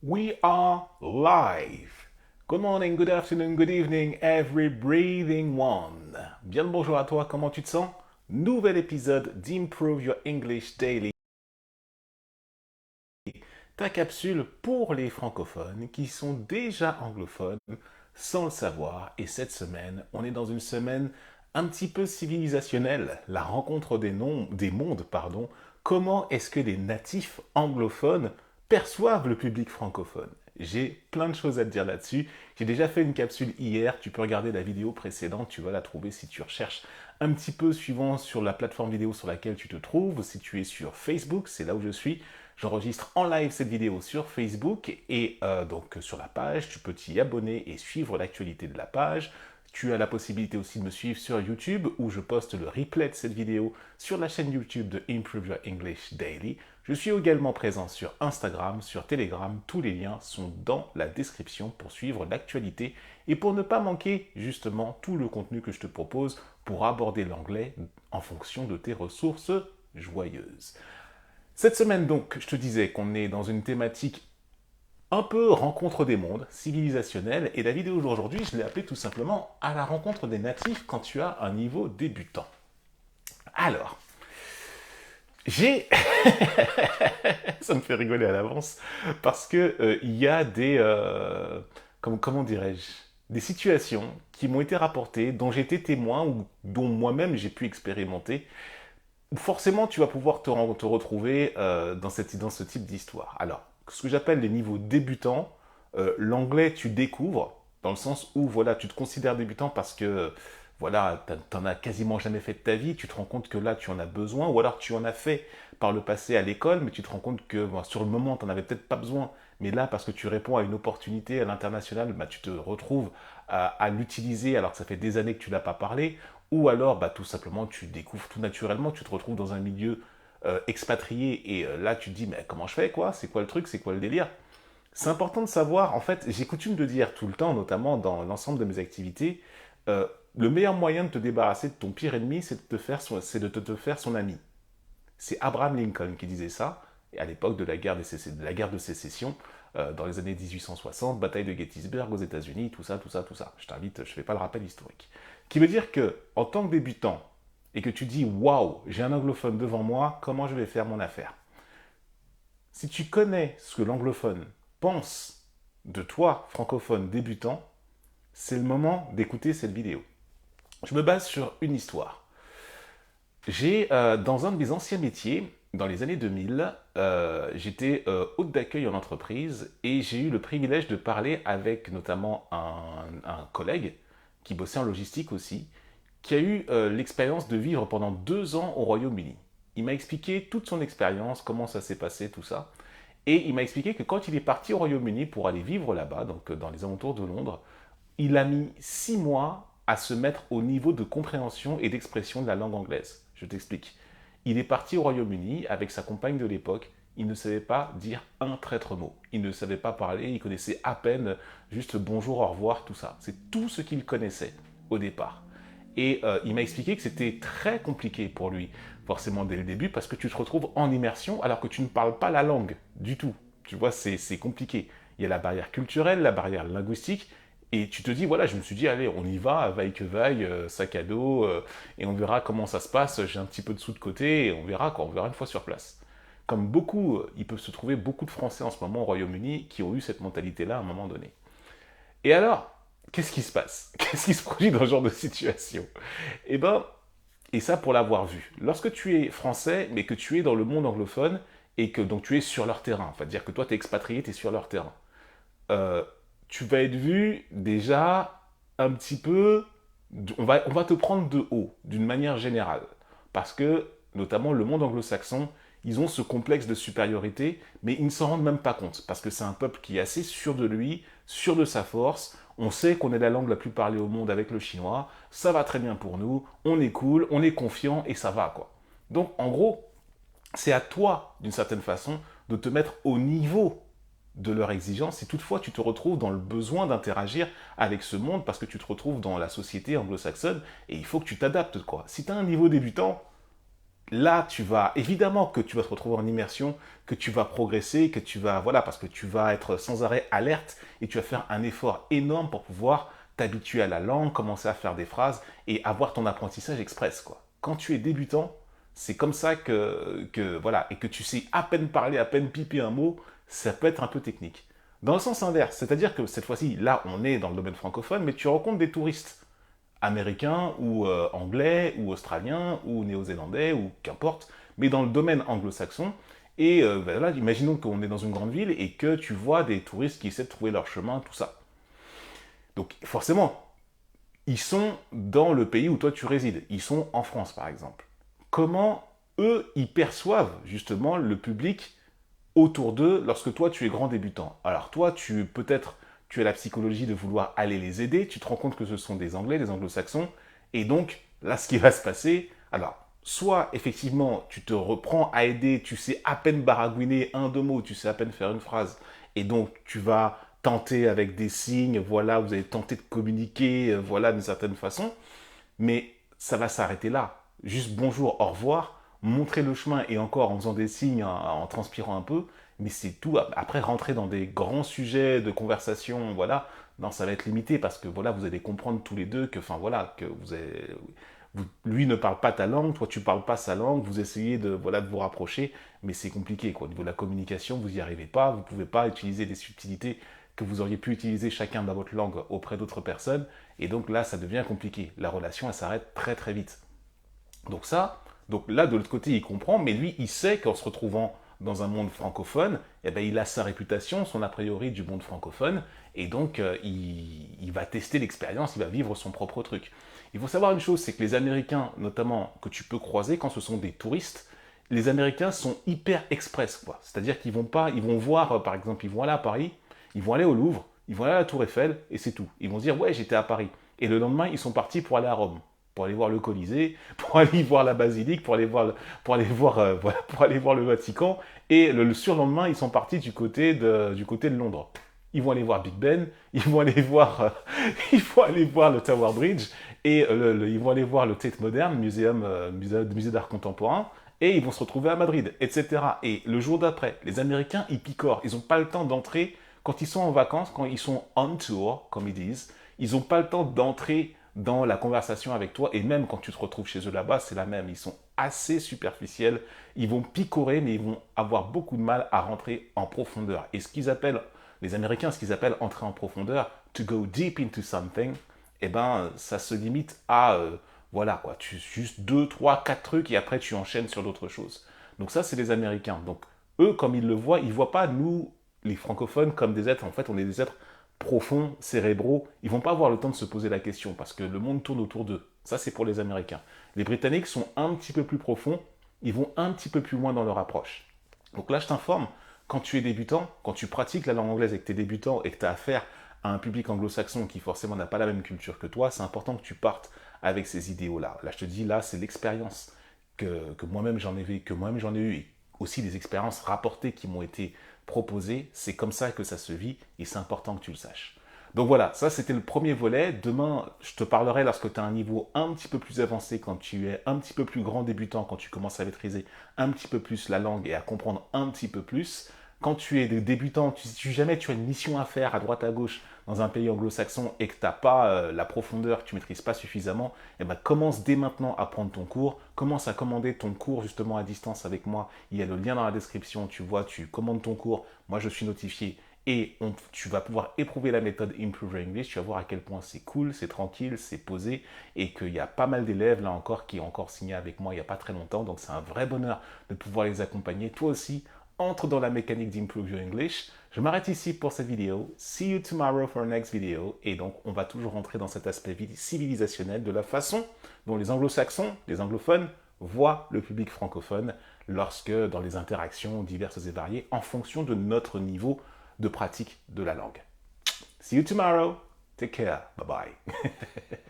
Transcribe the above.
We are live. Good morning, good afternoon, good evening, every breathing one. Bien le bonjour à toi, comment tu te sens? Nouvel épisode d'Improve Your English Daily, ta capsule pour les francophones qui sont déjà anglophones sans le savoir. Et cette semaine, on est dans une semaine un petit peu civilisationnelle, la rencontre des mondes, pardon. Comment est-ce que les natifs anglophones perçoivent le public francophone? J'ai plein de choses à te dire là-dessus. J'ai déjà fait une capsule hier, tu peux regarder la vidéo précédente, tu vas la trouver si tu recherches un petit peu suivant sur la plateforme vidéo sur laquelle tu te trouves. Si tu es sur Facebook, c'est là où je suis. J'enregistre en live cette vidéo sur Facebook et donc sur la page, tu peux t'y abonner et suivre l'actualité de la page. Tu as la possibilité aussi de me suivre sur YouTube où je poste le replay de cette vidéo sur la chaîne YouTube de Improve Your English Daily. Je suis également présent sur Instagram, sur Telegram. Tous les liens sont dans la description pour suivre l'actualité et pour ne pas manquer justement tout le contenu que je te propose pour aborder l'anglais en fonction de tes ressources joyeuses. Cette semaine donc, je te disais qu'on est dans une thématique un peu rencontre des mondes, civilisationnelle, et la vidéo d'aujourd'hui, je l'ai appelée tout simplement à la rencontre des natifs quand tu as un niveau débutant. Alors, j'ai... ça me fait rigoler à l'avance, parce que il y a des... comment dirais-je? Des situations qui m'ont été rapportées, dont j'ai été témoin, ou dont moi-même j'ai pu expérimenter, forcément tu vas pouvoir te retrouver dans ce type d'histoire. Alors, ce que j'appelle les niveaux débutants, l'anglais tu découvres, dans le sens où voilà, tu te considères débutant parce que voilà, t'en as quasiment jamais fait de ta vie, tu te rends compte que là tu en as besoin, ou alors tu en as fait par le passé à l'école, mais tu te rends compte que bon, sur le moment tu n'en avais peut-être pas besoin, mais là parce que tu réponds à une opportunité à l'international, bah, tu te retrouves à l'utiliser alors que ça fait des années que tu l'as pas parlé, ou alors, bah, tout simplement, tu découvres tout naturellement, tu te retrouves dans un milieu expatrié et là, tu te dis, mais comment je fais, quoi? C'est quoi le truc? C'est quoi le délire? C'est important de savoir, en fait, j'ai coutume de dire tout le temps, notamment dans l'ensemble de mes activités, euh, le meilleur moyen de te débarrasser de ton pire ennemi, c'est de te faire son ami. C'est Abraham Lincoln qui disait ça, et à l'époque de la guerre de sécession, dans les années 1860, bataille de Gettysburg aux États-Unis, tout ça, tout ça, tout ça. Je t'invite, je ne fais pas le rappel historique. Qui veut dire que, en tant que débutant, et que tu dis waouh, j'ai un anglophone devant moi, comment je vais faire mon affaire? Si tu connais ce que l'anglophone pense de toi, francophone débutant, c'est le moment d'écouter cette vidéo. Je me base sur une histoire. J'ai, dans un de mes anciens métiers, dans les années 2000, j'étais hôte d'accueil en entreprise et j'ai eu le privilège de parler avec notamment un collègue qui bossait en logistique aussi, qui a eu l'expérience de vivre pendant 2 ans au Royaume-Uni. Il m'a expliqué toute son expérience, comment ça s'est passé, tout ça. Et il m'a expliqué que quand il est parti au Royaume-Uni pour aller vivre là-bas, donc dans les alentours de Londres, il a mis 6 mois à se mettre au niveau de compréhension et d'expression de la langue anglaise. Je t'explique. Il est parti au Royaume-Uni avec sa compagne de l'époque. Il ne savait pas dire un traître mot. Il ne savait pas parler. Il connaissait à peine juste bonjour, au revoir, tout ça. C'est tout ce qu'il connaissait au départ. Et il m'a expliqué que c'était très compliqué pour lui, forcément dès le début, parce que tu te retrouves en immersion alors que tu ne parles pas la langue du tout. Tu vois, c'est compliqué. Il y a la barrière culturelle, la barrière linguistique, et tu te dis, voilà, je me suis dit, allez, on y va, vaille que vaille, sac à dos, et on verra comment ça se passe. J'ai un petit peu de sous de côté, et on verra quoi, on verra une fois sur place. Comme beaucoup, il peut se trouver beaucoup de Français en ce moment au Royaume-Uni qui ont eu cette mentalité-là à un moment donné. Et alors, qu'est-ce qui se passe? Qu'est-ce qui se produit dans ce genre de situation? Eh ben, et ça pour l'avoir vu. Lorsque tu es français, mais que tu es dans le monde anglophone, et que donc tu es sur leur terrain, enfin dire que toi tu es expatrié, tu es sur leur terrain, euh, tu vas être vu déjà un petit peu, on va te prendre de haut, d'une manière générale. Parce que, notamment le monde anglo-saxon, ils ont ce complexe de supériorité, mais ils ne s'en rendent même pas compte. Parce que c'est un peuple qui est assez sûr de lui, sûr de sa force. On sait qu'on est la langue la plus parlée au monde avec le chinois. Ça va très bien pour nous. On est cool, on est confiant et ça va, quoi. Donc, en gros, c'est à toi, d'une certaine façon, de te mettre au niveau de leur exigence si toutefois tu te retrouves dans le besoin d'interagir avec ce monde parce que tu te retrouves dans la société anglo-saxonne et il faut que tu t'adaptes, quoi. Si tu as un niveau débutant, là, évidemment que tu vas te retrouver en immersion, que tu vas progresser, que tu vas, voilà, parce que tu vas être sans arrêt alerte et tu vas faire un effort énorme pour pouvoir t'habituer à la langue, commencer à faire des phrases et avoir ton apprentissage express, quoi. Quand tu es débutant, c'est comme ça voilà, et que tu sais à peine parler, à peine piper un mot, ça peut être un peu technique. Dans le sens inverse, c'est-à-dire que cette fois-ci, là, on est dans le domaine francophone, mais tu rencontres des touristes américains ou anglais ou australiens ou néo-zélandais ou qu'importe, mais dans le domaine anglo-saxon. Et ben là, imaginons qu'on est dans une grande ville et que tu vois des touristes qui essaient de trouver leur chemin, tout ça. Donc forcément, ils sont dans le pays où toi tu résides. Ils sont en France, par exemple. Comment eux, ils perçoivent justement le public autour d'eux lorsque toi tu es grand débutant? Alors toi, tu as la psychologie de vouloir aller les aider, tu te rends compte que ce sont des Anglais, des Anglo-Saxons, et donc là, ce qui va se passer, alors, soit effectivement, tu te reprends à aider, tu sais à peine baragouiner un, deux mots, tu sais à peine faire une phrase, et donc tu vas tenter avec des signes, voilà, vous allez tenter de communiquer, voilà, d'une certaine façon, mais ça va s'arrêter là. Juste bonjour, au revoir, montrer le chemin et encore en faisant des signes, en transpirant un peu, mais c'est tout. Après, rentrer dans des grands sujets de conversation, voilà, non, ça va être limité parce que voilà, vous allez comprendre tous les deux que, enfin voilà, que lui ne parle pas ta langue, toi tu parles pas sa langue, vous essayez de, voilà, de vous rapprocher, mais c'est compliqué, quoi. Au niveau de la communication, vous n'y arrivez pas, vous pouvez pas utiliser des subtilités que vous auriez pu utiliser chacun dans votre langue auprès d'autres personnes, et donc là, ça devient compliqué. La relation, elle s'arrête très très vite. Donc là, de l'autre côté, il comprend, mais lui, il sait qu'en se retrouvant dans un monde francophone, eh ben, il a sa réputation, son a priori du monde francophone, et donc il va tester l'expérience, il va vivre son propre truc. Il faut savoir une chose, c'est que les Américains, notamment, que tu peux croiser quand ce sont des touristes, les Américains sont hyper express, quoi. C'est-à-dire qu'ils vont pas, ils vont voir, par exemple, ils vont aller à Paris, ils vont aller au Louvre, ils vont aller à la Tour Eiffel, et c'est tout. Ils vont se dire, ouais, j'étais à Paris. Et le lendemain, ils sont partis pour aller à Rome, pour aller voir le Colisée, pour aller voir la basilique, voilà, pour aller voir le Vatican. Et le surlendemain, ils sont partis du côté de Londres. Ils vont aller voir Big Ben, ils vont aller voir, ils vont aller voir le Tower Bridge, et ils vont aller voir le Tate Modern, musée d'art contemporain, et ils vont se retrouver à Madrid, etc. Et le jour d'après, les Américains, ils picorent. Ils n'ont pas le temps d'entrer, quand ils sont en vacances, quand ils sont on tour, comme ils disent, ils n'ont pas le temps d'entrer dans la conversation avec toi, et même quand tu te retrouves chez eux là-bas, c'est la même. Ils sont assez superficiels, ils vont picorer, mais ils vont avoir beaucoup de mal à rentrer en profondeur. Et les Américains, ce qu'ils appellent entrer en profondeur, to go deep into something, eh ben, ça se limite à, voilà, quoi, juste 2, 3, 4 trucs, et après tu enchaînes sur d'autres choses. Donc ça, c'est les Américains. Donc eux, comme ils le voient, ils ne voient pas nous, les francophones, comme des êtres, en fait, on est des êtres profonds, cérébraux, ils vont pas avoir le temps de se poser la question parce que le monde tourne autour d'eux. Ça, c'est pour les Américains. Les Britanniques sont un petit peu plus profonds, ils vont un petit peu plus loin dans leur approche. Donc là, je t'informe, quand tu es débutant, quand tu pratiques la langue anglaise et que tu es débutant et que tu as affaire à un public anglo-saxon qui forcément n'a pas la même culture que toi, c'est important que tu partes avec ces idéaux-là. Là, je te dis, là, c'est l'expérience que moi-même j'en ai eu, et aussi des expériences rapportées qui m'ont été proposées. C'est comme ça que ça se vit et c'est important que tu le saches. Donc voilà, ça c'était le premier volet. Demain, je te parlerai lorsque tu as un niveau un petit peu plus avancé, quand tu es un petit peu plus grand débutant, quand tu commences à maîtriser un petit peu plus la langue et à comprendre un petit peu plus. Quand tu es débutant, si jamais tu as une mission à faire à droite à gauche dans un pays anglo-saxon et que tu n'as pas la profondeur, que tu ne maîtrises pas suffisamment, eh ben, commence dès maintenant à prendre ton cours, commence à commander ton cours justement à distance avec moi. Il y a le lien dans la description, tu vois, tu commandes ton cours, moi je suis notifié et tu vas pouvoir éprouver la méthode Improve Your English, tu vas voir à quel point c'est cool, c'est tranquille, c'est posé et qu'il y a pas mal d'élèves là encore qui ont encore signé avec moi il n'y a pas très longtemps, donc c'est un vrai bonheur de pouvoir les accompagner. Toi aussi, entre dans la mécanique d'Improve Your English. Je m'arrête ici pour cette vidéo. See you tomorrow for our next video. Et donc, on va toujours rentrer dans cet aspect civilisationnel de la façon dont les anglo-saxons, les anglophones, voient le public francophone lorsque, dans les interactions diverses et variées, en fonction de notre niveau de pratique de la langue. See you tomorrow. Take care. Bye bye.